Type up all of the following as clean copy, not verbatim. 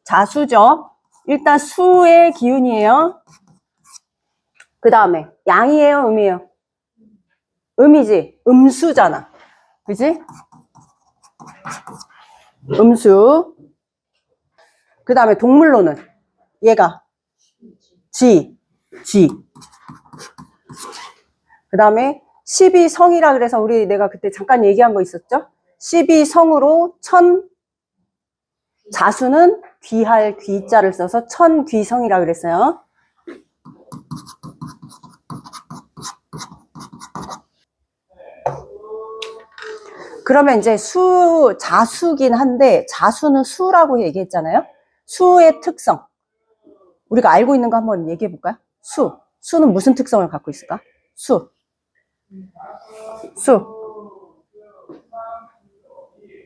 자수죠. 일단 수의 기운이에요. 그 다음에 양이에요, 음이에요? 음이지. 음수잖아. 그지? 음수. 그 다음에 동물로는 얘가 지. 그 다음에 12성이라 그래서 내가 그때 잠깐 얘기한 거 있었죠? 12성으로 자수는 귀할 귀자를 써서 천귀성이라 그랬어요. 그러면 이제 자수긴 한데 자수는 수라고 얘기했잖아요. 수의 특성. 우리가 알고 있는 거 한번 얘기해 볼까요? 수는 무슨 특성을 갖고 있을까? 수.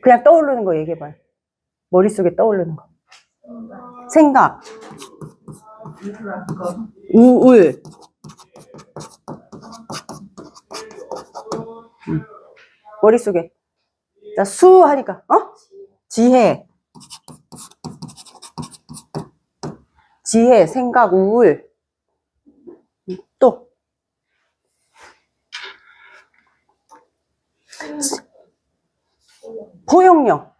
그냥 떠오르는 거 얘기해 봐요. 머릿속에 떠오르는 거. 생각. 우울. 머릿속에. 자, 수 하니까, 지혜, 생각, 우울. 또. 포용력.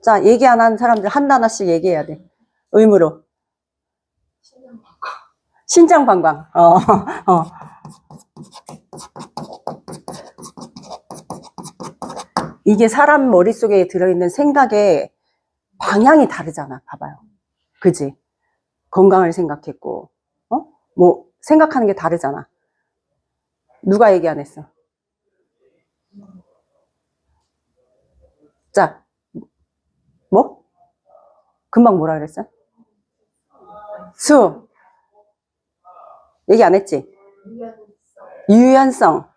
자, 얘기 안 하는 사람들 하나씩 얘기해야 돼. 의무로. 신장관광. 이게 사람 머릿속에 들어있는 생각의 방향이 다르잖아. 봐봐요. 그지? 건강을 생각했고, 뭐, 생각하는 게 다르잖아. 누가 얘기 안 했어? 자, 뭐? 금방 뭐라 그랬어? 수. 얘기 안 했지? 유연성.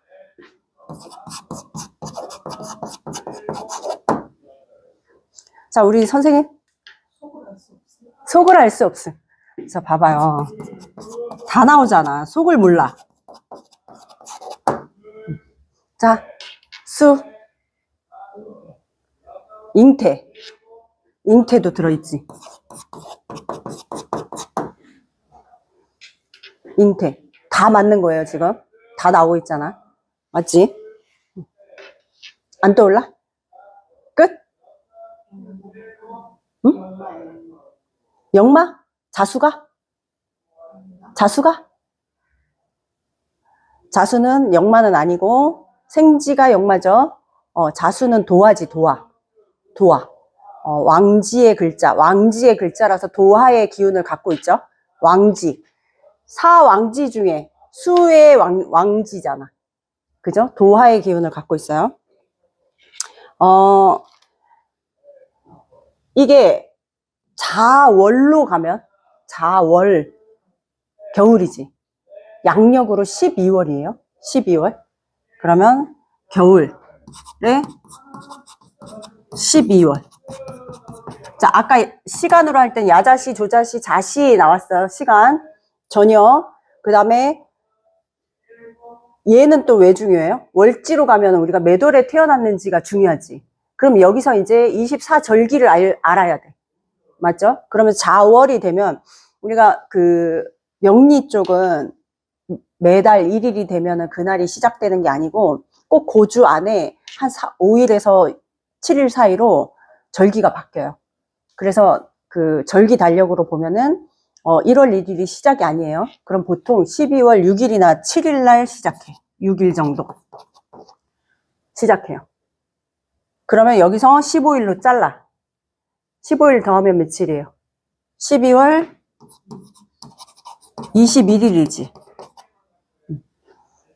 자, 우리 선생님. 속을 알 수 없음. 자, 봐봐요. 다 나오잖아. 속을 몰라. 자, 수. 잉태도 들어있지. 잉태. 다 맞는 거예요, 지금. 다 나오고 있잖아. 맞지? 안 떠올라? 끝? 응? 역마? 자수가? 자수는 역마는 아니고 생지가 역마죠. 자수는 도화지, 도화. 왕지의 글자라서 도화의 기운을 갖고 있죠. 왕지. 사왕지 중에 수의 왕지잖아. 그죠? 도화의 기운을 갖고 있어요. 이게 자월로 가면 자월 겨울이지. 양력으로 12월이에요. 12월. 그러면 겨울에 12월. 자, 아까 시간으로 할 땐 야자시, 조자시, 자시 나왔어요. 시간. 저녁. 그 다음에 얘는 또 왜 중요해요? 월지로 가면 우리가 몇 월에 태어났는지가 중요하지. 그럼 여기서 이제 24절기를 알아야 돼. 맞죠? 그러면 자월이 되면 우리가 그 명리 쪽은 매달 1일이 되면은 그날이 시작되는 게 아니고 꼭 고주 안에 한 5일에서 7일 사이로 절기가 바뀌어요. 그래서 그 절기 달력으로 보면은 1월 1일이 시작이 아니에요. 그럼 보통 12월 6일이나 7일 날 시작해. 6일 정도 시작해요. 그러면 여기서 15일로 잘라. 15일 더하면 며칠이에요? 12월 21일이지.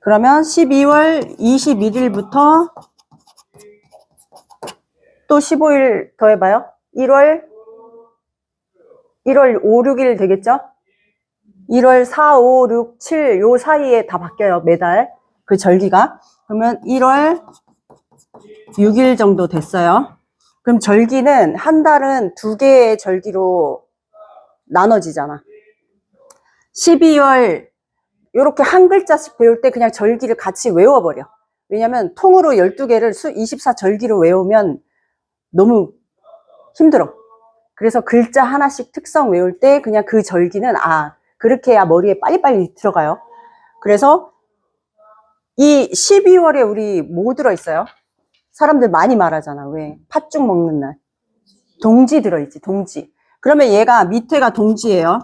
그러면 12월 21일부터 또 15일 더해봐요. 1월 5, 6일 되겠죠? 1월 4, 5, 6, 7 요 사이에 다 바뀌어요. 매달 그 절기가. 그러면 1월 6일 정도 됐어요. 그럼 절기는 한 달은 2개의 절기로 나눠지잖아. 12월 요렇게 한 글자씩 배울 때 그냥 절기를 같이 외워버려. 왜냐면 통으로 12개를 24절기로 외우면 너무 힘들어. 그래서 글자 하나씩 특성 외울 때 그냥 그 절기는 그렇게 해야 머리에 빨리빨리 들어가요. 그래서 이 12월에 우리 뭐 들어있어요? 사람들 많이 말하잖아. 왜? 팥죽 먹는 날. 동지 들어있지, 동지. 그러면 얘가 밑에가 동지예요.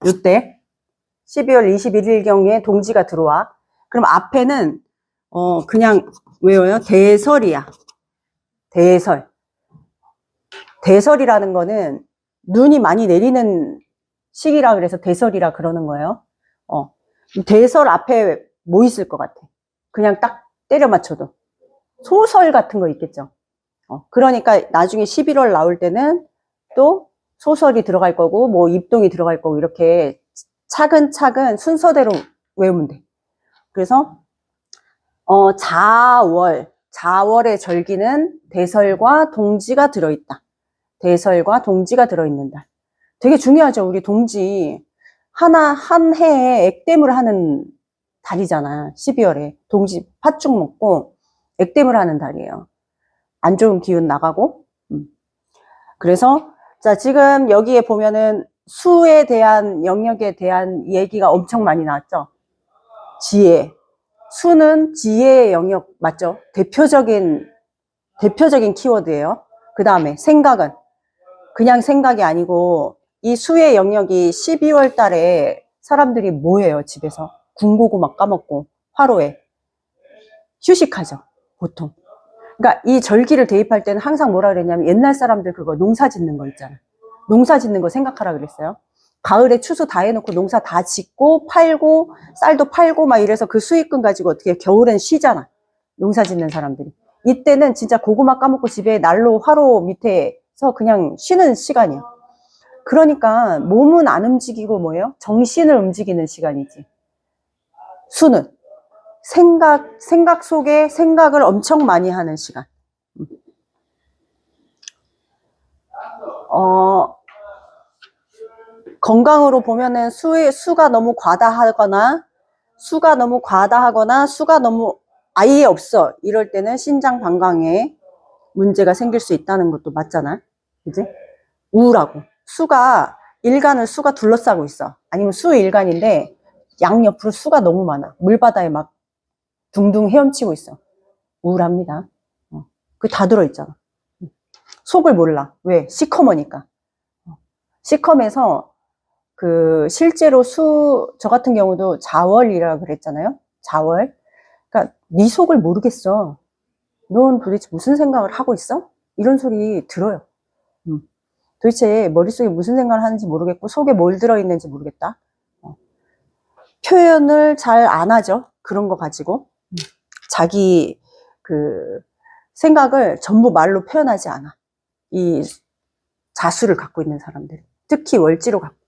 요때 12월 21일경에 동지가 들어와. 그럼 앞에는 그냥 외워요. 대설이야. 대설. 대설이라는 거는 눈이 많이 내리는 시기라 그래서 대설이라 그러는 거예요. 대설 앞에 뭐 있을 것 같아? 그냥 딱 때려 맞춰도 소설 같은 거 있겠죠. 그러니까 나중에 11월 나올 때는 또 소설이 들어갈 거고 뭐 입동이 들어갈 거고 이렇게 차근차근 순서대로 외우면 돼. 그래서 자월의 절기는 대설과 동지가 들어있다. 대설과 동지가 들어있는 달. 되게 중요하죠. 우리 동지 한 해에 액땜을 하는 달이잖아. 12월에 동지 팥죽 먹고 액땜을 하는 달이에요. 안 좋은 기운 나가고. 그래서 자, 지금 여기에 보면은 수에 대한 영역에 대한 얘기가 엄청 많이 나왔죠. 지혜. 수는 지혜의 영역 맞죠? 대표적인 키워드예요. 그 다음에 생각은 그냥 생각이 아니고 이 수의 영역이 12월 달에 사람들이 뭐 해요? 집에서 군고구마 까먹고 화로에 휴식하죠. 보통. 그러니까 이 절기를 대입할 때는 항상 뭐라 그랬냐면 옛날 사람들 그거 농사 짓는 거 있잖아. 농사 짓는 거 생각하라 그랬어요. 가을에 추수 다 해놓고 농사 다 짓고 팔고 쌀도 팔고 막 이래서 그 수익금 가지고 어떻게 겨울엔 쉬잖아. 농사 짓는 사람들이. 이때는 진짜 고구마 까먹고 집에 난로 화로 밑에서 그냥 쉬는 시간이야. 그러니까 몸은 안 움직이고 뭐예요? 정신을 움직이는 시간이지. 수는 생각 속에 생각을 엄청 많이 하는 시간. 건강으로 보면은 수가 너무 과다하거나 수가 너무 아예 없어. 이럴 때는 신장 방광에 문제가 생길 수 있다는 것도 맞잖아. 그지? 우울하고. 일간을 수가 둘러싸고 있어. 아니면 수일간인데 양옆으로 수가 너무 많아. 물바다에 막 둥둥 헤엄치고 있어. 우울합니다. 그게 다 들어있잖아. 속을 몰라. 왜? 시커머니까. 시커매서 실제로 저 같은 경우도 자월이라 그랬잖아요. 자월. 그러니까 네 속을 모르겠어. 넌 도대체 무슨 생각을 하고 있어? 이런 소리 들어요. 도대체 머릿속에 무슨 생각을 하는지 모르겠고 속에 뭘 들어있는지 모르겠다. 표현을 잘 안 하죠. 그런 거 가지고. 자기 생각을 전부 말로 표현하지 않아. 이 자수를 갖고 있는 사람들. 특히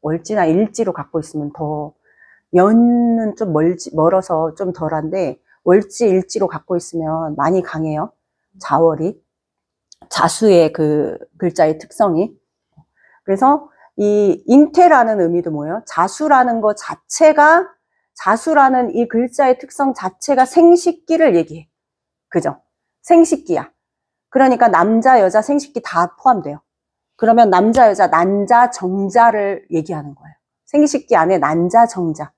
월지나 일지로 갖고 있으면 더, 연은 좀 멀어서 좀 덜한데, 월지, 일지로 갖고 있으면 많이 강해요. 자월이. 자수의 글자의 특성이. 그래서 이 잉태라는 의미도 뭐예요? 자수라는 이 글자의 특성 자체가 생식기를 얘기해. 그죠? 생식기야. 그러니까 남자, 여자 생식기 다 포함돼요. 그러면 남자, 여자, 난자, 정자를 얘기하는 거예요. 생식기 안에 난자, 정자,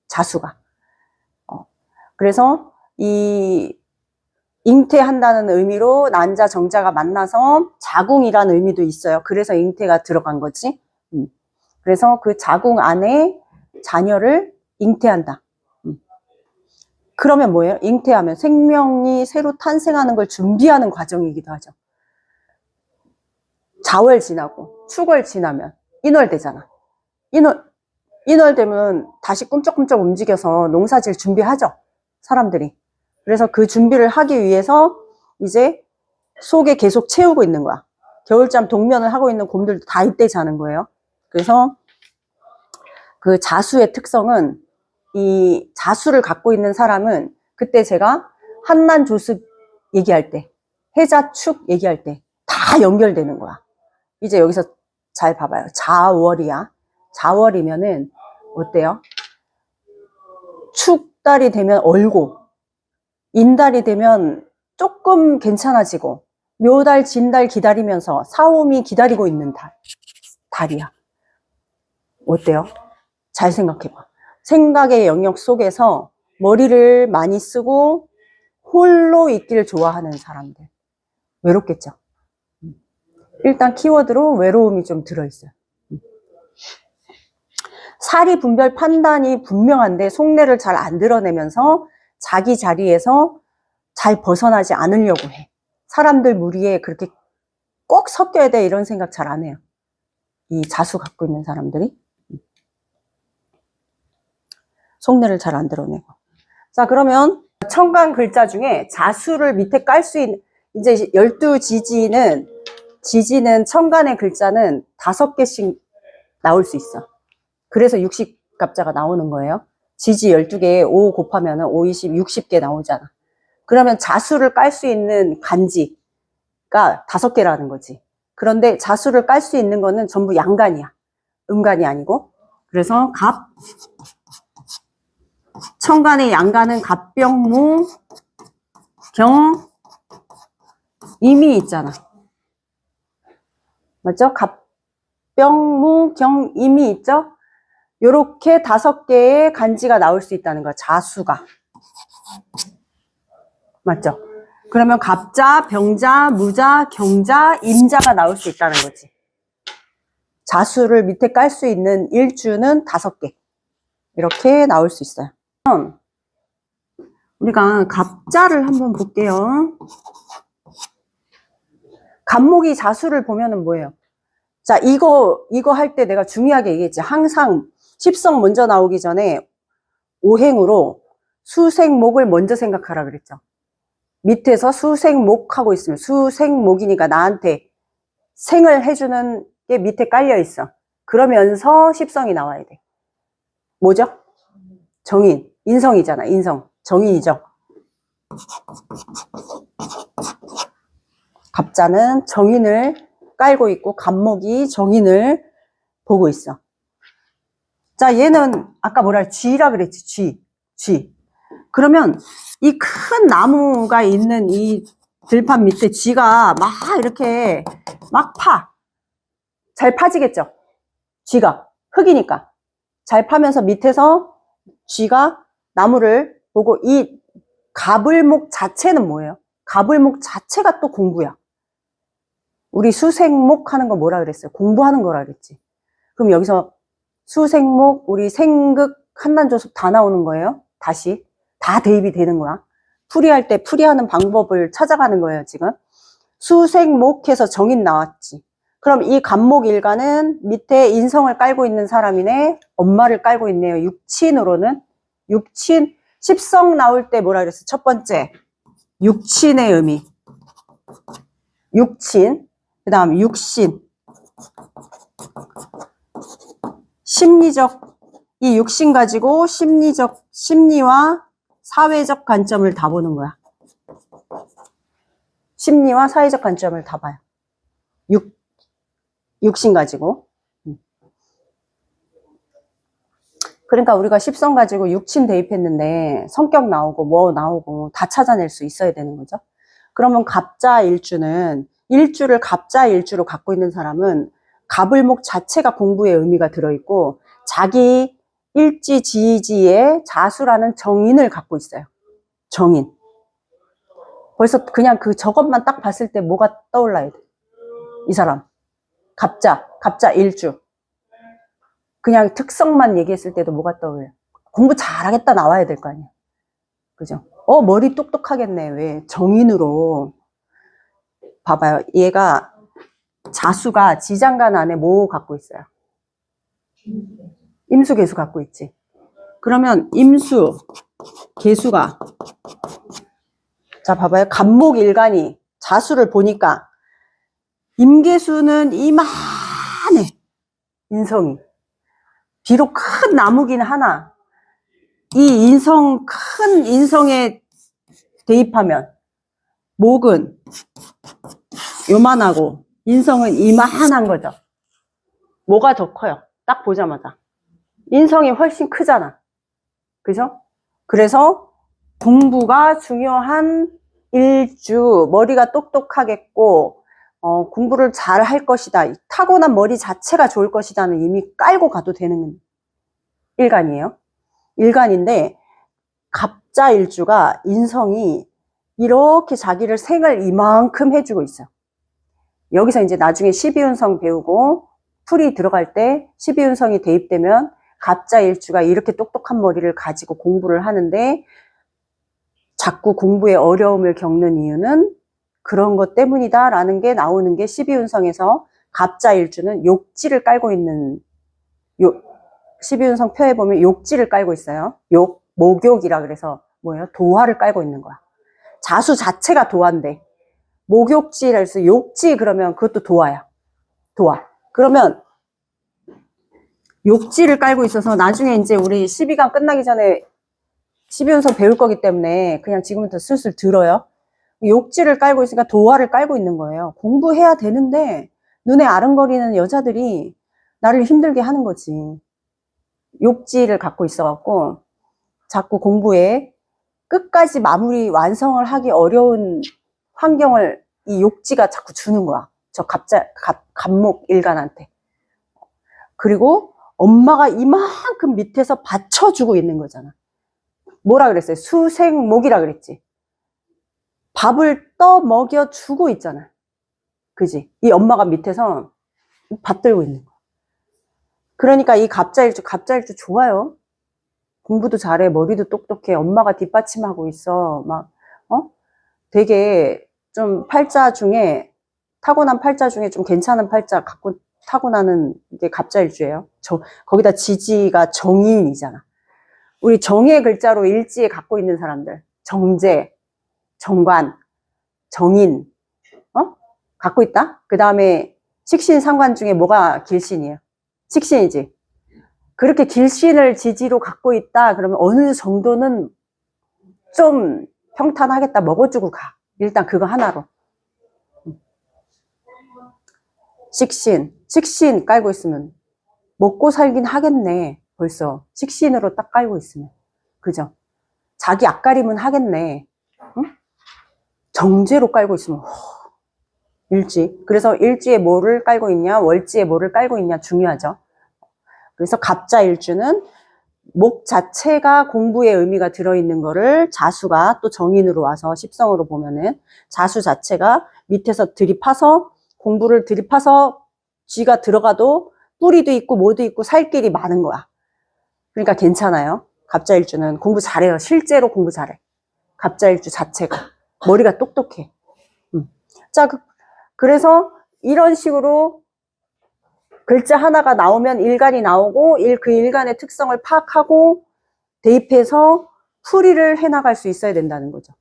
자수가. 그래서 이 잉태한다는 의미로 난자, 정자가 만나서 자궁이라는 의미도 있어요. 그래서 잉태가 들어간 거지. 그래서 그 자궁 안에 자녀를 잉태한다. 그러면 뭐예요? 잉태하면 생명이 새로 탄생하는 걸 준비하는 과정이기도 하죠. 자월 지나고 축월 지나면 인월되잖아. 인월되면 다시 꿈쩍꿈쩍 움직여서 농사질 준비하죠. 사람들이. 그래서 그 준비를 하기 위해서 이제 속에 계속 채우고 있는 거야. 겨울잠 동면을 하고 있는 곰들도 다 이때 자는 거예요. 그래서 그 자수의 특성은 이 자수를 갖고 있는 사람은 그때 제가 한난조습 얘기할 때, 해자축 얘기할 때 다 연결되는 거야. 이제 여기서 잘 봐봐요. 자월이야. 자월이면은 어때요? 축달이 되면 얼고, 인달이 되면 조금 괜찮아지고, 묘달, 진달 기다리면서 사오미 기다리고 있는 달이야. 어때요? 잘 생각해봐. 생각의 영역 속에서 머리를 많이 쓰고 홀로 있기를 좋아하는 사람들. 외롭겠죠? 일단 키워드로 외로움이 좀 들어있어요. 사리 분별 판단이 분명한데 속내를 잘 안 드러내면서 자기 자리에서 잘 벗어나지 않으려고 해. 사람들 무리에 그렇게 꼭 섞여야 돼 이런 생각 잘 안 해요. 이 자수 갖고 있는 사람들이. 속내를 잘 안 드러내고. 자, 그러면 천간 글자 중에 자수를 밑에 깔 수 있는, 이제 12지지는, 지지는 천간의 글자는 5개씩 나올 수 있어. 그래서 60갑자가 나오는 거예요. 지지 12개에 5 곱하면 5, 20, 60개 나오잖아. 그러면 자수를 깔 수 있는 간지가 5개라는 거지. 그런데 자수를 깔 수 있는 거는 전부 양간이야. 음간이 아니고. 그래서 천간의 양간은 갑병무 경 임이 있잖아. 맞죠? 갑병무 경 임이 있죠? 요렇게 5개의 간지가 나올 수 있다는 거야. 자수가. 맞죠? 그러면 갑자, 병자, 무자, 경자, 임자가 나올 수 있다는 거지. 자수를 밑에 깔 수 있는 일주는 5개. 이렇게 나올 수 있어요. 우리가 갑자를 한번 볼게요. 갑목이 자수를 보면은 뭐예요? 자, 이거 할 때 내가 중요하게 얘기했지. 항상 십성 먼저 나오기 전에 오행으로 수생목을 먼저 생각하라 그랬죠. 밑에서 수생목하고 있으면 수생목이니까 나한테 생을 해주는 게 밑에 깔려 있어. 그러면서 십성이 나와야 돼. 뭐죠? 정인. 인성이잖아. 인성. 정인이죠. 갑자는 정인을 깔고 있고 갑목이 정인을 보고 있어. 자, 얘는 아까 뭐라 했지? 쥐라 그랬지. 쥐. 그러면 이 큰 나무가 있는 이 들판 밑에 쥐가 막 이렇게 막 파. 잘 파지겠죠? 쥐가. 흙이니까. 잘 파면서 밑에서 쥐가 나무를 보고 이 가불목 자체는 뭐예요? 가불목 자체가 또 공부야. 우리 수생목 하는 거 뭐라 그랬어요? 공부하는 거라 그랬지. 그럼 여기서 수생목, 우리 생극, 한난조섭 다 나오는 거예요. 다시. 다 대입이 되는 거야. 풀이할 때 풀이하는 방법을 찾아가는 거예요, 지금. 수생목해서 정인 나왔지. 그럼 이 갑목 일간은 밑에 인성을 깔고 있는 사람이네. 엄마를 깔고 있네요. 육친으로는. 육친. 십성 나올 때 뭐라 그랬어? 첫 번째. 육친의 의미. 육친. 그 다음 육신. 심리적. 이 육신 가지고 심리와 사회적 관점을 다 보는 거야. 심리와 사회적 관점을 다 봐요. 육신 가지고. 그러니까 우리가 십성 가지고 육친 대입했는데 성격 나오고 뭐 나오고 다 찾아낼 수 있어야 되는 거죠. 그러면 갑자 일주는 일주를 갑자 일주로 갖고 있는 사람은 갑을목 자체가 공부의 의미가 들어있고 자기 일지 지지에 자수라는 정인을 갖고 있어요. 정인. 벌써 그냥 그 저것만 딱 봤을 때 뭐가 떠올라야 돼? 이 사람. 갑자 일주. 그냥 특성만 얘기했을 때도 뭐가 떠올려? 공부 잘하겠다 나와야 될 거 아니야. 그죠? 머리 똑똑하겠네. 왜? 정인으로. 봐봐요. 얘가 자수가 지장간 안에 뭐 갖고 있어요? 임수, 개수 갖고 있지. 그러면 임수, 개수가 자 봐봐요. 갑목 일간이 자수를 보니까 임계수는 이만해. 인성이. 비록 큰 나무긴 하나 이 큰 인성에 대입하면 목은 요만하고 인성은 이만한 거죠. 뭐가 더 커요? 딱 보자마자. 인성이 훨씬 크잖아. 그죠? 그래서 공부가 중요한 일주, 머리가 똑똑하겠고, 공부를 잘 할 것이다. 타고난 머리 자체가 좋을 것이다는 이미 깔고 가도 되는 일간이에요. 일간인데, 갑자일주가 인성이 이렇게 자기를 생을 이만큼 해주고 있어요. 여기서 이제 나중에 12운성 배우고 풀이 들어갈 때 12운성이 대입되면 갑자일주가 이렇게 똑똑한 머리를 가지고 공부를 하는데 자꾸 공부에 어려움을 겪는 이유는 그런 것 때문이다 라는 게 나오는 게 12운성에서 갑자일주는 욕지를 깔고 있는 12운성 표에 보면 욕지를 깔고 있어요. 목욕이라 그래서 뭐예요? 도화를 깔고 있는 거야. 자수 자체가 도화인데 목욕지라 해서 욕지 그러면 그것도 도화야. 도화. 그러면 욕지를 깔고 있어서 나중에 이제 우리 12강 끝나기 전에 12운성 배울 거기 때문에 그냥 지금부터 슬슬 들어요. 욕지를 깔고 있으니까 도화를 깔고 있는 거예요. 공부해야 되는데 눈에 아른거리는 여자들이 나를 힘들게 하는 거지. 욕지를 갖고 있어갖고 자꾸 공부에 끝까지 마무리 완성을 하기 어려운 환경을 이 욕지가 자꾸 주는 거야. 저 갑목 일간한테. 그리고 엄마가 이만큼 밑에서 받쳐주고 있는 거잖아. 뭐라 그랬어요? 수생목이라 그랬지. 밥을 떠 먹여주고 있잖아. 그지? 이 엄마가 밑에서 받들고 있는 거야. 그러니까 이 갑자일주 좋아요. 공부도 잘해, 머리도 똑똑해, 엄마가 뒷받침하고 있어. 막, 되게 좀 타고난 팔자 중에 좀 괜찮은 팔자 갖고 타고나는 게 갑자일주예요. 거기다 지지가 정인이잖아. 우리 정의 글자로 일지에 갖고 있는 사람들. 정제, 정관, 정인, 갖고 있다? 그 다음에 식신, 상관 중에 뭐가 길신이에요? 식신이지. 그렇게 길신을 지지로 갖고 있다 그러면 어느 정도는 좀 평탄하겠다 먹어주고 가. 일단 그거 하나로. 식신 깔고 있으면 먹고 살긴 하겠네. 벌써 식신으로 딱 깔고 있으면. 그죠? 자기 앞가림은 하겠네. 응? 정제로 깔고 있으면 일지. 그래서 일지에 뭐를 깔고 있냐, 월지에 뭐를 깔고 있냐 중요하죠. 그래서 갑자일주는 목 자체가 공부의 의미가 들어있는 거를 자수가 또 정인으로 와서 십성으로 보면은 자수 자체가 밑에서 공부를 들이파서 쥐가 들어가도 뿌리도 있고 뭐도 있고 살 길이 많은 거야. 그러니까 괜찮아요. 갑자일주는 공부 잘해요. 실제로 공부 잘해. 갑자일주 자체가 머리가 똑똑해. 자, 그래서 이런 식으로 글자 하나가 나오면 일간이 나오고 그 일간의 특성을 파악하고 대입해서 풀이를 해나갈 수 있어야 된다는 거죠.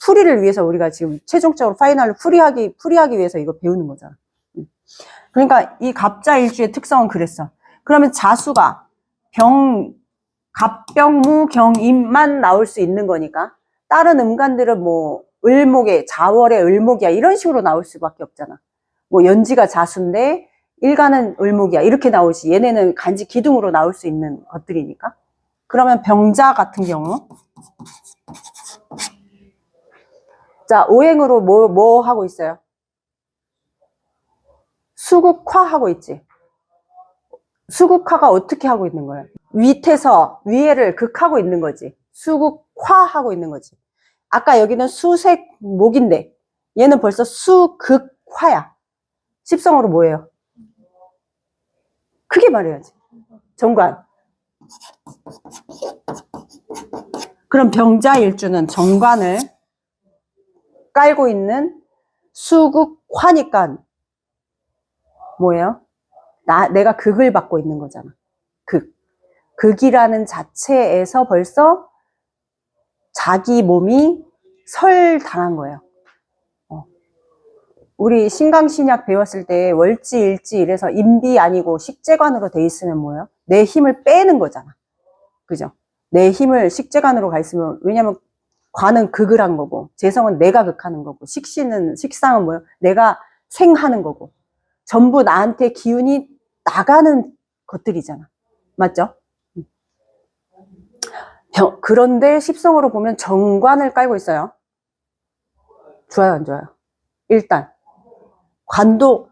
풀이를 위해서 우리가 지금 최종적으로 파이널로 풀이하기 위해서 이거 배우는 거잖아. 그러니까 이 갑자일주의 특성은 그랬어. 그러면 자수가 갑병무 경임만 나올 수 있는 거니까 다른 음간들은 뭐 을목의 자월의 을목이야 이런 식으로 나올 수밖에 없잖아. 뭐 연지가 자수인데 일간은 을목이야 이렇게 나오지. 얘네는 간지 기둥으로 나올 수 있는 것들이니까. 그러면 병자 같은 경우 자 오행으로 뭐 하고 있어요? 수국화 하고 있지. 수국화가 어떻게 하고 있는 거예요? 위태서 위에를 극하고 있는 거지. 수국화 하고 있는 거지. 아까 여기는 수색목인데 얘는 벌써 수극화야. 십성으로 뭐예요? 크게 말해야지. 정관. 그럼 병자일주는 정관을 깔고 있는 수극화니까 뭐예요? 내가 극을 받고 있는 거잖아. 극이라는 자체에서 벌써 자기 몸이 설당한 거예요. 우리 신강신약 배웠을 때 월지, 일지 이래서 임비 아니고 식재관으로 돼 있으면 뭐예요? 내 힘을 빼는 거잖아. 그죠? 내 힘을 식재관으로 가 있으면, 왜냐면 관은 극을 한 거고, 재성은 내가 극하는 거고, 식상은 뭐예요? 내가 생하는 거고, 전부 나한테 기운이 나가는 것들이잖아. 맞죠? 그런데 십성으로 보면 정관을 깔고 있어요. 좋아요, 안 좋아요? 일단 관도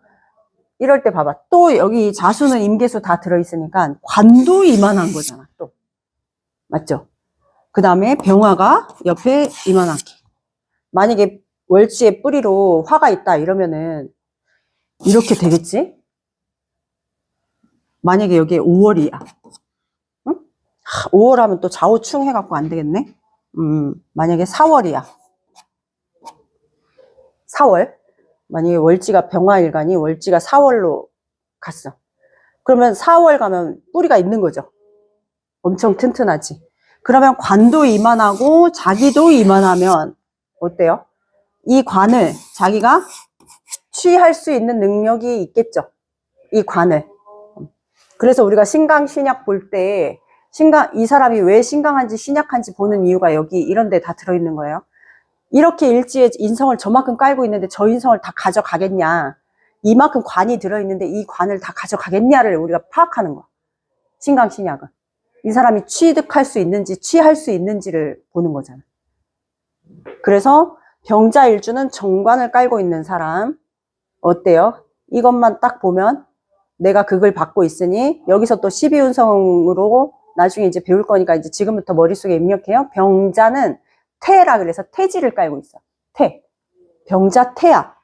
이럴 때 봐봐. 또 여기 자수는 임계수 다 들어있으니까 관도 이만한 거잖아. 또 맞죠? 그 다음에 병화가 옆에 이만하게. 만약에 월지의 뿌리로 화가 있다 이러면은 이렇게 되겠지? 만약에 여기에 5월이야. 응? 5월 하면 또 좌우충 해갖고 안 되겠네? 만약에 4월이야. 4월. 만약에 월지가 병화일간이 월지가 4월로 갔어. 그러면 4월 가면 뿌리가 있는 거죠. 엄청 튼튼하지. 그러면 관도 이만하고 자기도 이만하면 어때요? 이 관을 자기가 취할 수 있는 능력이 있겠죠. 이 관을. 그래서 우리가 신강 신약 볼 때 이 사람이 왜 신강한지 신약한지 보는 이유가 여기 이런 데 다 들어있는 거예요. 이렇게 일지에 인성을 저만큼 깔고 있는데 저 인성을 다 가져가겠냐. 이만큼 관이 들어있는데 이 관을 다 가져가겠냐를 우리가 파악하는 거야. 신강 신약은. 이 사람이 취득할 수 있는지 취할 수 있는지를 보는 거잖아. 그래서 병자일주는 정관을 깔고 있는 사람 어때요? 이것만 딱 보면 내가 그걸 받고 있으니 여기서 또 12운성으로 나중에 이제 배울 거니까 이제 지금부터 머릿속에 입력해요. 병자는 태라 그래서 태지를 깔고 있어. 태. 병자 태야.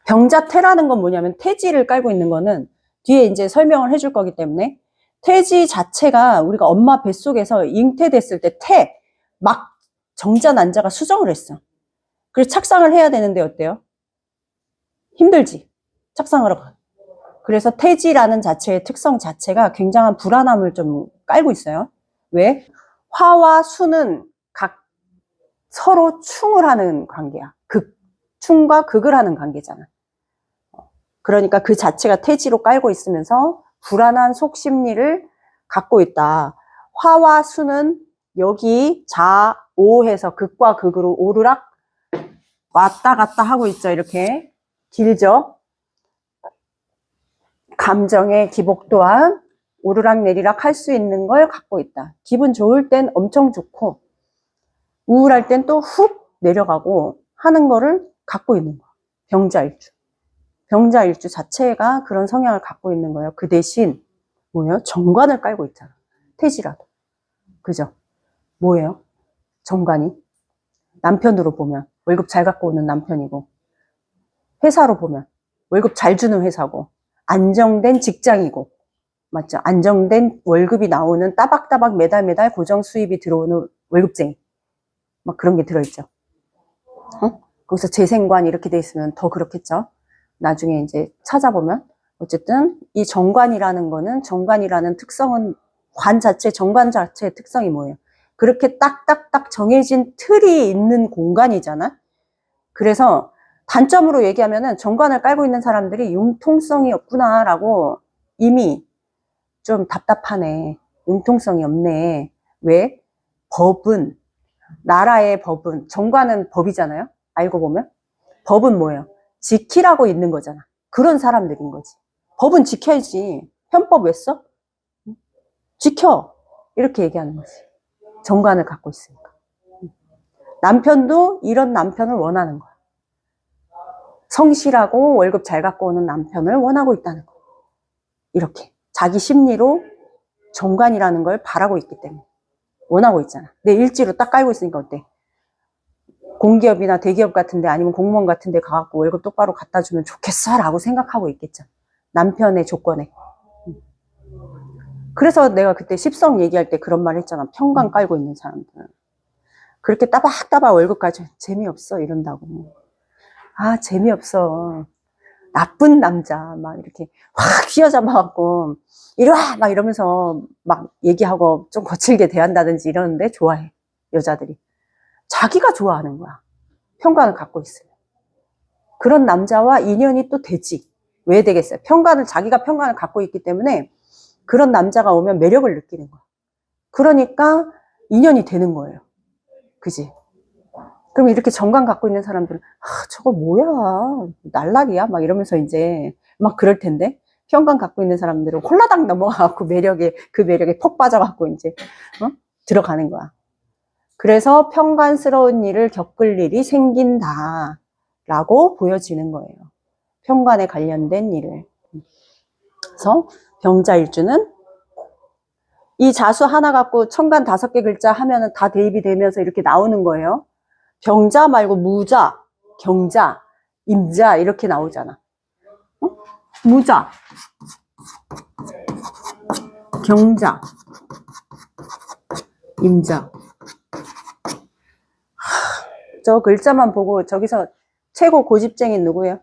병자 태라는 건 뭐냐면 태지를 깔고 있는 거는 뒤에 이제 설명을 해줄 거기 때문에 태지 자체가 우리가 엄마 뱃속에서 잉태됐을 때 막 정자 난자가 수정을 했어. 그래서 착상을 해야 되는데 어때요? 힘들지. 착상을 하고. 그래서 태지라는 자체의 특성 자체가 굉장한 불안함을 좀 깔고 있어요. 왜? 화와 수는 각 서로 충을 하는 관계야. 충과 극을 하는 관계잖아. 그러니까 그 자체가 태지로 깔고 있으면서 불안한 속심리를 갖고 있다. 화와 수는 여기 자오해서 극과 극으로 오르락 왔다 갔다 하고 있죠. 이렇게 길죠. 감정의 기복 또한 오르락 내리락 할 수 있는 걸 갖고 있다. 기분 좋을 땐 엄청 좋고 우울할 땐 또 훅 내려가고 하는 거를 갖고 있는 거야. 병자일주. 병자일주 자체가 그런 성향을 갖고 있는 거예요. 그 대신 뭐예요? 정관을 깔고 있잖아. 태지라도. 그죠? 뭐예요? 정관이 남편으로 보면 월급 잘 갖고 오는 남편이고 회사로 보면 월급 잘 주는 회사고 안정된 직장이고 맞죠? 안정된 월급이 나오는 따박따박 매달 고정 수입이 들어오는 월급쟁이 막 그런 게 들어있죠. 거기서 재생관 이렇게 돼 있으면 더 그렇겠죠. 나중에 이제 찾아보면 어쨌든 이 정관이라는 거는 정관이라는 특성은 정관 자체의 특성이 뭐예요? 그렇게 딱딱딱 정해진 틀이 있는 공간이잖아. 그래서 단점으로 얘기하면은 정관을 깔고 있는 사람들이 융통성이 없구나라고 이미 좀 답답하네. 융통성이 없네. 왜? 법은 나라의 법은 정관은 법이잖아요. 알고 보면 법은 뭐예요? 지키라고 있는 거잖아. 그런 사람들인 거지. 법은 지켜야지. 편법 왜 써? 지켜. 이렇게 얘기하는 거지. 정관을 갖고 있으니까. 남편도 이런 남편을 원하는 거야. 성실하고 월급 잘 갖고 오는 남편을 원하고 있다는 거. 이렇게 자기 심리로 정관이라는 걸 바라고 있기 때문에 원하고 있잖아. 내 일지로 딱 깔고 있으니까 어때? 공기업이나 대기업 같은데 아니면 공무원 같은데 가갖고 월급 똑바로 갖다 주면 좋겠어 라고 생각하고 있겠죠. 남편의 조건에. 그래서 내가 그때 십성 얘기할 때 그런 말 했잖아. 평관 깔고 있는 사람들. 그렇게 따박따박 월급 가지고 재미없어 이런다고. 아 재미없어. 나쁜 남자 막 이렇게 확 휘어잡아갖고 이리와 막 이러면서 막 얘기하고 좀 거칠게 대한다든지 이러는데 좋아해. 여자들이. 자기가 좋아하는 거야. 편관을 갖고 있으면. 그런 남자와 인연이 또 되지. 왜 되겠어요? 자기가 편관을 갖고 있기 때문에 그런 남자가 오면 매력을 느끼는 거야. 그러니까 인연이 되는 거예요. 그지? 그럼 이렇게 정관 갖고 있는 사람들은 저거 뭐야? 날라리야? 막 이러면서 이제 막 그럴 텐데 편관 갖고 있는 사람들은 홀라당 넘어가갖고 그 매력에 퍽 빠져갖고 이제, 들어가는 거야. 그래서 편관스러운 일을 겪을 일이 생긴다. 라고 보여지는 거예요. 편관에 관련된 일을. 그래서 병자일주는 이 자수 하나 갖고 천간 5개 글자 하면은 다 대입이 되면서 이렇게 나오는 거예요. 병자 말고 무자, 경자, 임자 이렇게 나오잖아. 무자, 경자, 임자. 저 글자만 보고 저기서 최고 고집쟁이 누구예요?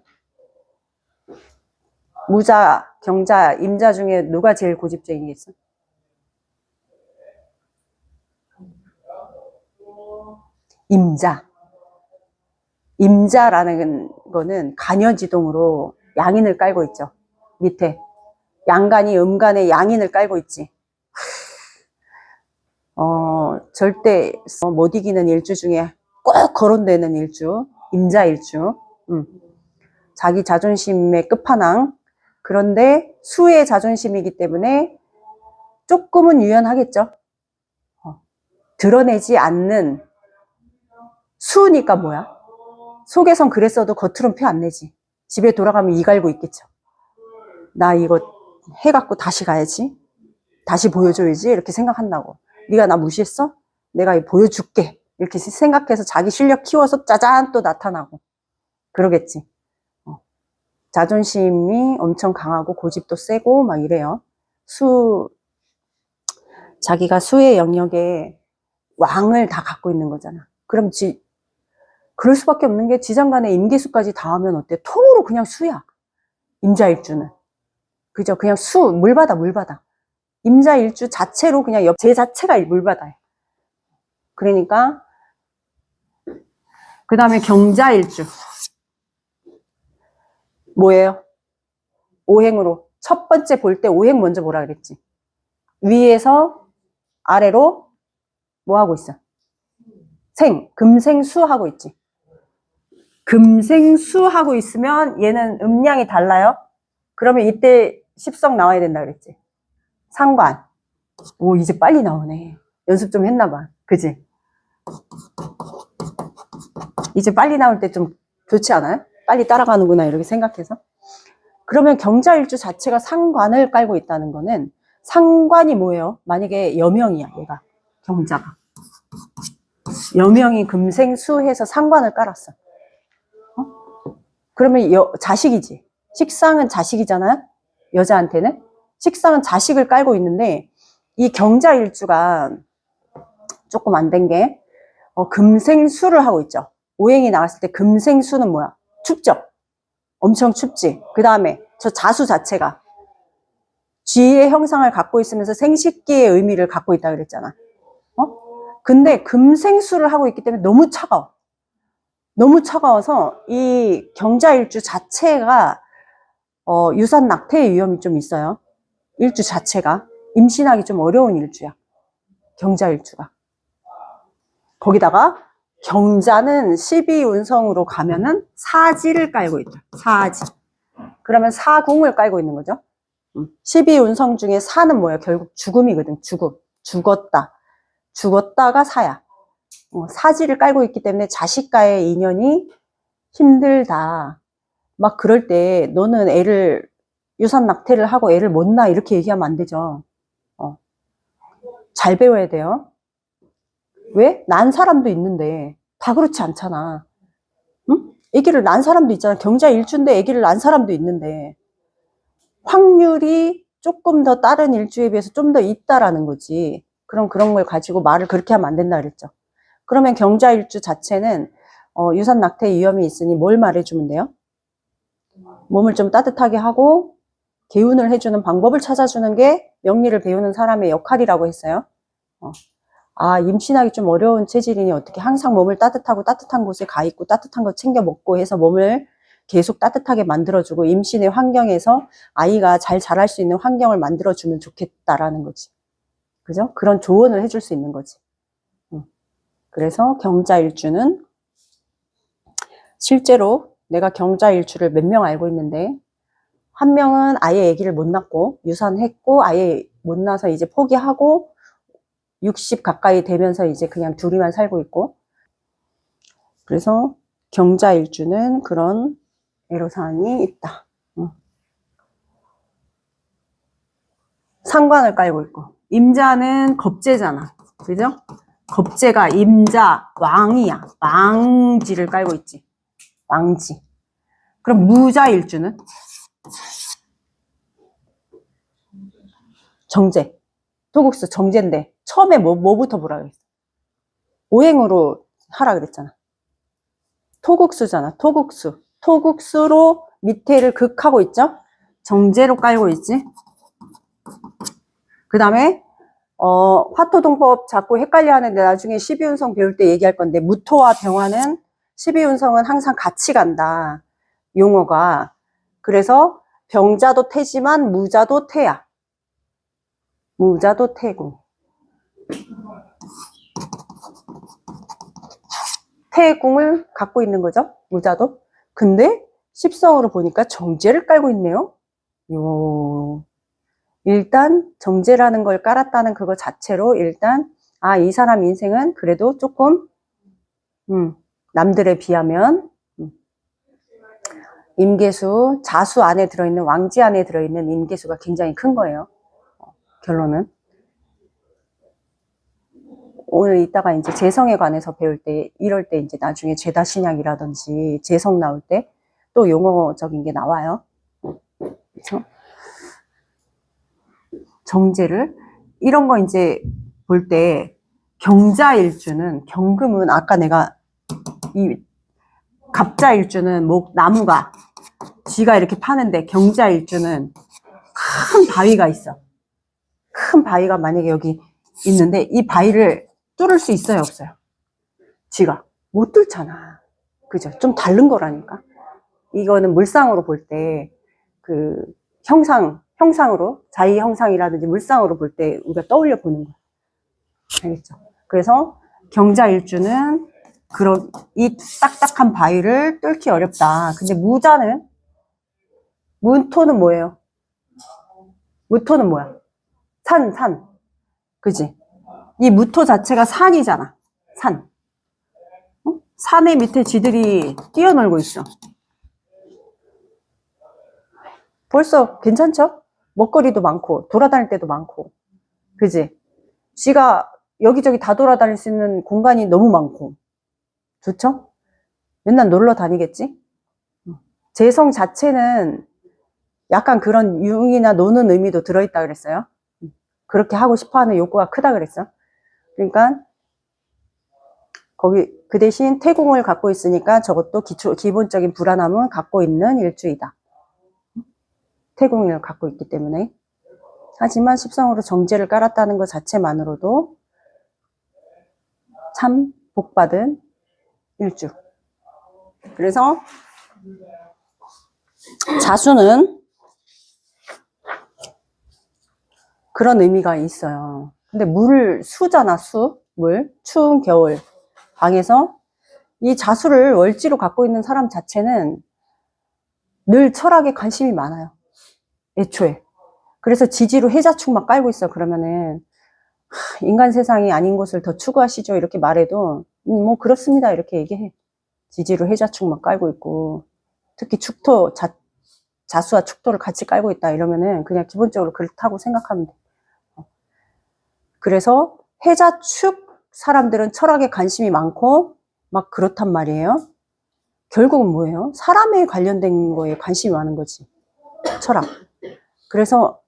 무자, 경자, 임자 중에 누가 제일 고집쟁이겠어? 임자. 임자라는 거는 간여지동으로 양인을 깔고 있죠. 밑에. 양간이 음간에 양인을 깔고 있지. 절대 못 이기는 일주 중에 꼭 거론되는 일주. 임자일주. 자기 자존심의 끝판왕. 그런데 수의 자존심이기 때문에 조금은 유연하겠죠. 드러내지 않는 수니까 뭐야? 속에선 그랬어도 겉으로는 표 안 내지. 집에 돌아가면 이 갈고 있겠죠. 나 이거 해갖고 다시 가야지. 다시 보여줘야지. 이렇게 생각한다고. 네가 나 무시했어? 내가 보여줄게. 이렇게 생각해서 자기 실력 키워서 짜잔 또 나타나고. 그러겠지. 자존심이 엄청 강하고 고집도 세고 막 이래요. 자기가 수의 영역에 왕을 다 갖고 있는 거잖아. 그럼 그럴 수밖에 없는 게 지장간에 임계수까지 다 하면 어때? 통으로 그냥 수야. 임자일주는. 그죠? 그냥 물바다. 임자일주 자체로 그냥 제 자체가 물바다예요. 그러니까 그 다음에 경자일주. 뭐예요? 오행으로. 첫 번째 볼 때 오행 먼저 보라 그랬지. 위에서 아래로 뭐 하고 있어? 금생수 하고 있지. 금생수 하고 있으면 얘는 음량이 달라요. 그러면 이때 십성 나와야 된다 그랬지. 상관. 오, 이제 빨리 나오네. 연습 좀 했나 봐. 그지? 이제 빨리 나올 때 좀 좋지 않아요? 빨리 따라가는구나 이렇게 생각해서. 그러면 경자일주 자체가 상관을 깔고 있다는 거는 상관이 뭐예요? 만약에 여명이야 얘가. 경자가. 여명이 금생수해서 상관을 깔았어. 그러면 자식이지. 식상은 자식이잖아요? 여자한테는. 식상은 자식을 깔고 있는데 이 경자일주가 조금 안 된 게 금생수를 하고 있죠. 오행이 나왔을 때 금생수는 뭐야? 춥죠? 엄청 춥지. 그 다음에 저 자수 자체가 쥐의 형상을 갖고 있으면서 생식기의 의미를 갖고 있다 그랬잖아. 근데 금생수를 하고 있기 때문에 너무 차가워. 너무 차가워서 이 경자일주 자체가 유산 낙태의 위험이 좀 있어요. 일주 자체가 임신하기 좀 어려운 일주야. 경자일주가. 거기다가 경자는 12운성으로 가면은 사지를 깔고 있다. 사지. 그러면 사궁을 깔고 있는 거죠. 12운성 중에 사는 뭐야? 결국 죽음이거든. 죽었다. 죽었다가 사야. 사지를 깔고 있기 때문에 자식과의 인연이 힘들다. 막 그럴 때 너는 애를 유산 낙태를 하고 애를 못 낳아 이렇게 얘기하면 안 되죠. 잘 배워야 돼요. 왜? 난 사람도 있는데 다 그렇지 않잖아. 응? 아기를 낳은 사람도 있잖아. 경자일주인데 아기를 낳은 사람도 있는데 확률이 조금 더 다른 일주에 비해서 좀 더 있다라는 거지. 그럼 그런 걸 가지고 말을 그렇게 하면 안 된다 그랬죠. 그러면 경자일주 자체는 유산 낙태 위험이 있으니 뭘 말해주면 돼요? 몸을 좀 따뜻하게 하고 개운을 해주는 방법을 찾아주는 게 명리를 배우는 사람의 역할이라고 했어요. 임신하기 좀 어려운 체질이니 어떻게 항상 몸을 따뜻하고 따뜻한 곳에 가 있고 따뜻한 거 챙겨 먹고 해서 몸을 계속 따뜻하게 만들어주고 임신의 환경에서 아이가 잘 자랄 수 있는 환경을 만들어주면 좋겠다라는 거지. 그죠? 그런 조언을 해줄 수 있는 거지. 그래서 경자일주는 실제로 내가 경자일주를 몇 명 알고 있는데 한 명은 아예 아기를 못 낳고 유산했고 아예 못 낳아서 이제 포기하고 60 가까이 되면서 이제 그냥 둘이만 살고 있고. 그래서 경자일주는 그런 애로사항이 있다. 상관을 깔고 있고. 임자는 겁재잖아. 그죠? 겁재가 임자, 왕이야. 왕지를 깔고 있지. 왕지. 그럼 무자일주는? 정제. 토국수 정제인데 처음에 뭐부터 보라 그랬어? 오행으로 하라 그랬잖아. 토국수잖아. 토국수. 토국수로 밑에를 극하고 있죠? 정제로 깔고 있지. 그 다음에 화토동법 자꾸 헷갈려 하는데 나중에 12운성 배울 때 얘기할 건데, 무토와 병화는 12운성은 항상 같이 간다. 용어가. 그래서 병자도 태지만 무자도 태야. 무자도 태고. 태궁을 갖고 있는 거죠. 무자도. 근데 십성으로 보니까 정제를 깔고 있네요. 일단 정제라는 걸 깔았다는 그거 자체로 일단 이 사람 인생은 그래도 조금 남들에 비하면 임계수, 자수 안에 들어있는, 왕지 안에 들어있는 임계수가 굉장히 큰 거예요. 결론은. 오늘 이따가 이제 재성에 관해서 배울 때, 이럴 때 이제 나중에 죄다신약이라든지 재성 나올 때 또 용어적인 게 나와요. 그렇죠? 정제를, 이런 거 이제 볼 때 경자일주는, 경금은 아까 내가 이 갑자일주는 나무가 쥐가 이렇게 파는데, 경자일주는 큰 바위가 있어. 큰 바위가 만약에 여기 있는데 이 바위를 뚫을 수 있어요, 없어요? 쥐가 못 뚫잖아. 그죠? 좀 다른 거라니까. 이거는 물상으로 볼 때 그 형상으로, 자의 형상이라든지 물상으로 볼 때 우리가 떠올려 보는 거야. 알겠죠? 그래서 경자일주는 그런 이 딱딱한 바위를 뚫기 어렵다. 근데 무토는 뭐예요? 무토는 뭐야? 산. 그지? 이 무토 자체가 산이잖아. 산. 산의 밑에 쥐들이 뛰어놀고 있어. 벌써 괜찮죠? 먹거리도 많고 돌아다닐 때도 많고. 그지? 쥐가 여기저기 다 돌아다닐 수 있는 공간이 너무 많고. 좋죠? 맨날 놀러 다니겠지? 재성 자체는 약간 그런 유흥이나 노는 의미도 들어있다 그랬어요. 그렇게 하고 싶어하는 욕구가 크다 그랬어. 그러니까 거기 그 대신 태궁을 갖고 있으니까 저것도 기본적인 불안함은 갖고 있는 일주이다. 태궁을 갖고 있기 때문에. 하지만 십성으로 정제를 깔았다는 것 자체만으로도 참 복받은 일주. 그래서 자수는 그런 의미가 있어요. 근데 수잖아, 물. 추운 겨울 방에서 이 자수를 월지로 갖고 있는 사람 자체는 늘 철학에 관심이 많아요. 애초에. 그래서 지지로 해자축만 깔고 있어. 그러면은 인간 세상이 아닌 것을 더 추구하시죠. 이렇게 말해도 뭐 그렇습니다. 이렇게 얘기해. 지지로 해자축만 깔고 있고, 특히 자수와 축토를 같이 깔고 있다 이러면은 그냥 기본적으로 그렇다고 생각하면 돼. 그래서 해자축 사람들은 철학에 관심이 많고 막 그렇단 말이에요. 결국은 뭐예요? 사람에 관련된 거에 관심이 많은 거지. 철학. 그래서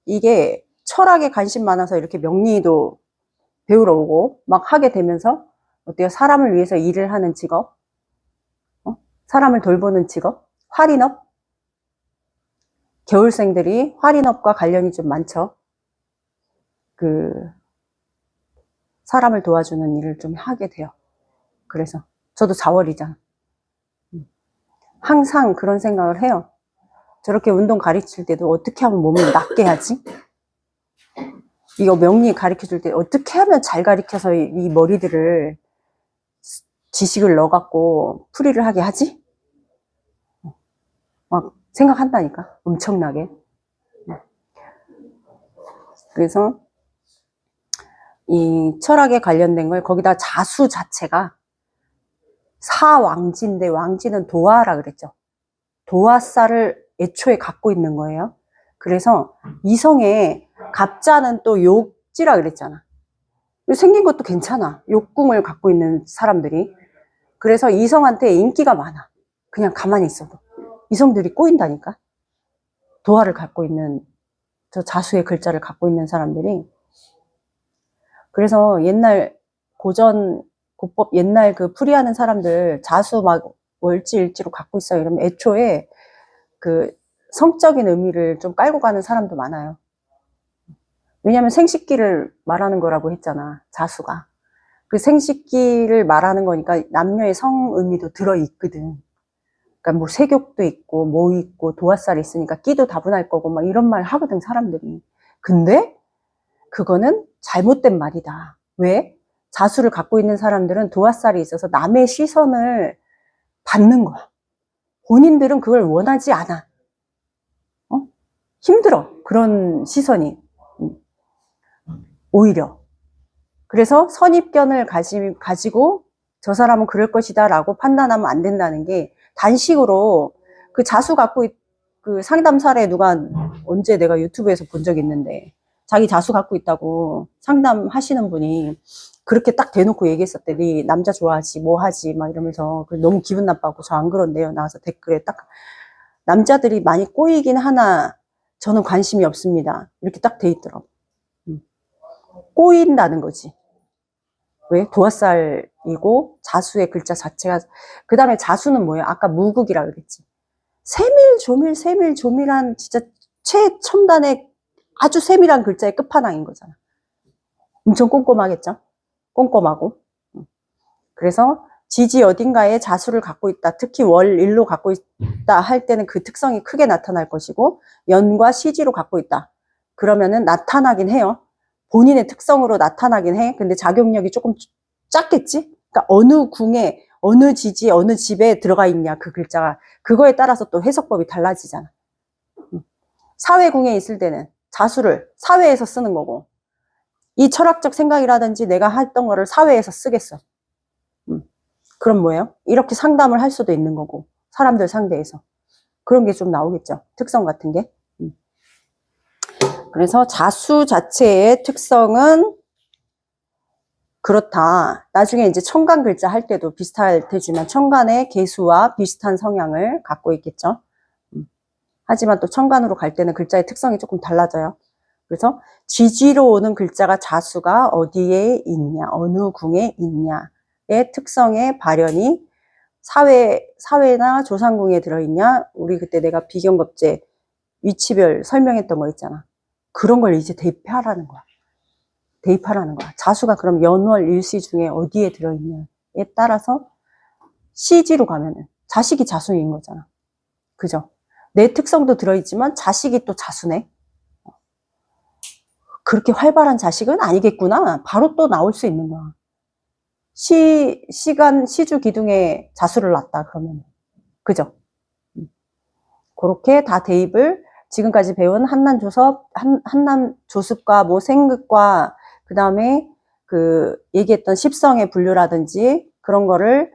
이게 철학에 관심 많아서 이렇게 명리도 배우러 오고 막 하게 되면서 어때요? 사람을 위해서 일을 하는 직업, 사람을 돌보는 직업, 활인업. 겨울생들이 활인업과 관련이 좀 많죠. 사람을 도와주는 일을 좀 하게 돼요. 그래서 저도 자월이잖아. 항상 그런 생각을 해요. 저렇게 운동 가르칠 때도 어떻게 하면 몸을 낫게 하지? 이거 명리 가르쳐줄 때 어떻게 하면 잘 가르쳐서 이 머리들을 지식을 넣어갖고 풀이를 하게 하지? 막 생각한다니까. 엄청나게. 그래서 이 철학에 관련된 걸 거기다 자수 자체가 사왕지인데 왕지는 도화라 그랬죠. 도화살을 애초에 갖고 있는 거예요. 그래서 이성에 갑자는 또 욕지라 그랬잖아. 생긴 것도 괜찮아. 욕궁을 갖고 있는 사람들이. 그래서 이성한테 인기가 많아. 그냥 가만히 있어도. 이성들이 꼬인다니까. 도화를 갖고 있는, 저 자수의 글자를 갖고 있는 사람들이. 그래서 옛날 고전, 고법, 옛날 그 풀이하는 사람들 자수 막 월지, 일지로 갖고 있어요. 이러면 애초에 그 성적인 의미를 좀 깔고 가는 사람도 많아요. 왜냐하면 생식기를 말하는 거라고 했잖아, 자수가. 그 생식기를 말하는 거니까 남녀의 성 의미도 들어있거든. 그러니까 뭐 세욕도 있고 뭐 있고 도화살이 있으니까 끼도 다분할 거고 막 이런 말 하거든, 사람들이. 근데 그거는 잘못된 말이다. 왜? 자수를 갖고 있는 사람들은 도화살이 있어서 남의 시선을 받는 거야. 본인들은 그걸 원하지 않아. 힘들어, 그런 시선이. 오히려. 그래서 선입견을 가지고 저 사람은 그럴 것이다 라고 판단하면 안 된다는 게, 단식으로 그 자수 갖고 그 상담 사례 누가 언제 내가 유튜브에서 본 적 있는데, 자기 자수 갖고 있다고 상담하시는 분이 그렇게 딱 대놓고 얘기했었더니 남자 좋아하지 뭐 하지 막 이러면서 너무 기분 나빠하고 저 안 그런데요 나와서 댓글에 딱 남자들이 많이 꼬이긴 하나 저는 관심이 없습니다 이렇게 딱 돼 있더라고. 꼬인다는 거지. 왜? 도화살이고 자수의 글자 자체가. 그 다음에 자수는 뭐예요? 아까 무극이라 그랬지. 세밀조밀한 진짜 최첨단의 아주 세밀한 글자의 끝판왕인 거잖아. 엄청 꼼꼼하겠죠? 꼼꼼하고. 그래서 지지 어딘가에 자수를 갖고 있다. 특히 월일로 갖고 있다 할 때는 그 특성이 크게 나타날 것이고, 연과 시지로 갖고 있다. 그러면은 나타나긴 해요. 본인의 특성으로 나타나긴 해. 근데 작용력이 조금 작겠지? 그러니까 어느 궁에, 어느 지지, 어느 집에 들어가 있냐, 그 글자가. 그거에 따라서 또 해석법이 달라지잖아. 사회궁에 있을 때는 자수를 사회에서 쓰는 거고, 이 철학적 생각이라든지 내가 했던 거를 사회에서 쓰겠어. 그럼 뭐예요? 이렇게 상담을 할 수도 있는 거고, 사람들 상대에서. 그런 게 좀 나오겠죠. 특성 같은 게. 그래서 자수 자체의 특성은 그렇다. 나중에 이제 천간 글자 할 때도 비슷할 테지만 천간의 개수와 비슷한 성향을 갖고 있겠죠. 하지만 또 천간으로 갈 때는 글자의 특성이 조금 달라져요. 그래서 지지로 오는 글자가 자수가 어디에 있냐, 어느 궁에 있냐의 특성의 발현이 사회나 조상궁에 들어있냐, 우리 그때 내가 비경겁제 위치별 설명했던 거 있잖아. 그런 걸 이제 대입하라는 거야. 대입하라는 거야. 자수가 그럼 연월 일시 중에 어디에 들어있냐에 따라서 시지로 가면은 자식이 자수인 거잖아. 그죠? 내 특성도 들어있지만 자식이 또 자수네. 그렇게 활발한 자식은 아니겠구나. 바로 또 나올 수 있는 거야. 시간, 시주 기둥에 자수를 놨다 그러면. 그죠? 그렇게 다 대입을 지금까지 배운 한남 조습과 뭐 생극과 그 다음에 그 얘기했던 십성의 분류라든지 그런 거를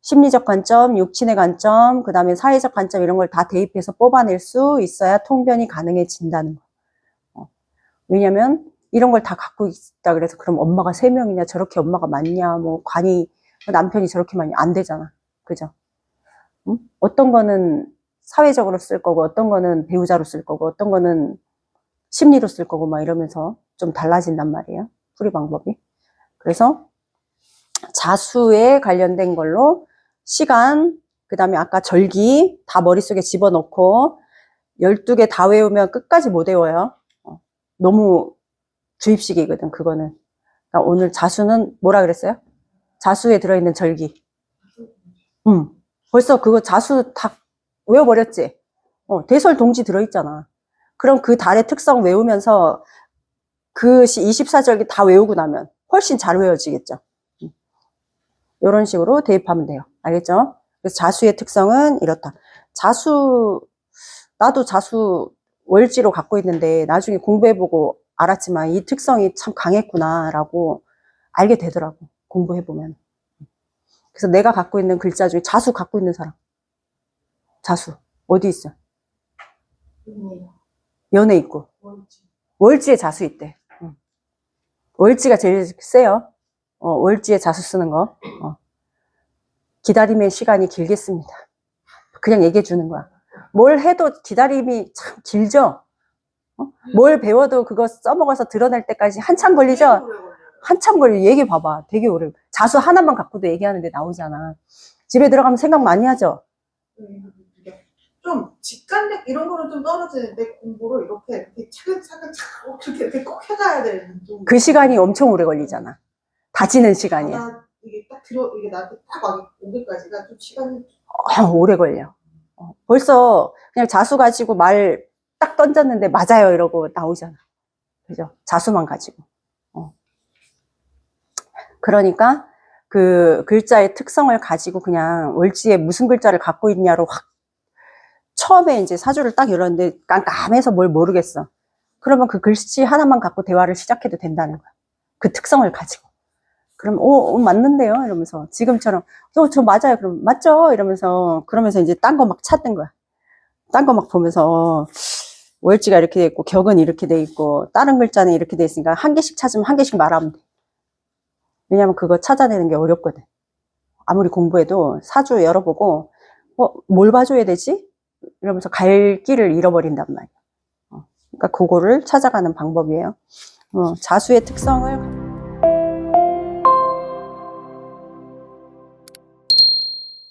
심리적 관점, 육친의 관점, 그 다음에 사회적 관점 이런 걸 다 대입해서 뽑아낼 수 있어야 통변이 가능해진다는 거. 왜냐면 이런 걸 다 갖고 있다 그래서 그럼 엄마가 3명이냐 저렇게 엄마가 많냐 뭐 남편이 저렇게 많이 안 되잖아. 그죠? 어떤 거는 사회적으로 쓸 거고 어떤 거는 배우자로 쓸 거고 어떤 거는 심리로 쓸 거고 막 이러면서 좀 달라진단 말이에요. 풀이 방법이. 그래서 자수에 관련된 걸로 시간, 그 다음에 아까 절기 다 머릿속에 집어넣고 12개 다 외우면 끝까지 못 외워요. 너무 주입식이거든 그거는. 그러니까 오늘 자수는 뭐라 그랬어요? 자수에 들어있는 절기. 벌써 그거 자수 다 외워버렸지? 대설동지 들어있잖아. 그럼 그 달의 특성 외우면서 그 24절기 다 외우고 나면 훨씬 잘 외워지겠죠. 이런 식으로 대입하면 돼요. 알겠죠? 그래서 자수의 특성은 이렇다. 자수 나도 자수 월지로 갖고 있는데 나중에 공부해보고 알았지만 이 특성이 참 강했구나라고 알게 되더라고. 공부해보면. 그래서 내가 갖고 있는 글자 중에 자수 갖고 있는 사람. 자수. 어디 있어? 연애 있고. 월지에 자수 있대. 월지가 제일 세요. 월지에 자수 쓰는 거. 기다림의 시간이 길겠습니다. 그냥 얘기해 주는 거야. 뭘 해도 기다림이 참 길죠? 뭘 배워도 그거 써먹어서 드러낼 때까지 한참 걸리죠? 한참 걸려. 얘기 봐봐. 되게 오래. 자수 하나만 갖고도 얘기하는데 나오잖아. 집에 들어가면 생각 많이 하죠? 좀 직관력 이런 거는 좀 떨어지는데 공부를 이렇게 차근차근 이렇게 꼭 해가야 되는 좀. 그 시간이 엄청 오래 걸리잖아. 다지는 시간이야. 이게 딱 이게 나한테 딱 오기까지가 좀 시간이 오래 걸려. 벌써 그냥 자수 가지고 말 딱 던졌는데 맞아요 이러고 나오잖아. 그죠? 자수만 가지고. 그러니까 그 글자의 특성을 가지고 그냥 월지에 무슨 글자를 갖고 있냐로 확 처음에 이제 사주를 딱 열었는데 깜깜해서 뭘 모르겠어. 그러면 그 글씨 하나만 갖고 대화를 시작해도 된다는 거야. 그 특성을 가지고. 그럼 맞는데요? 이러면서 지금처럼 저 맞아요. 그럼 맞죠? 이러면서 그러면서 이제 딴 거 막 찾는 거야. 딴 거 막 보면서 월지가 이렇게 돼 있고 격은 이렇게 돼 있고 다른 글자는 이렇게 돼 있으니까 한 개씩 찾으면 한 개씩 말하면 돼. 왜냐면 그거 찾아내는 게 어렵거든. 아무리 공부해도 사주 열어보고 뭘 봐줘야 되지? 이러면서 갈 길을 잃어버린단 말이야. 그러니까 그거를 찾아가는 방법이에요. 자수의 특성을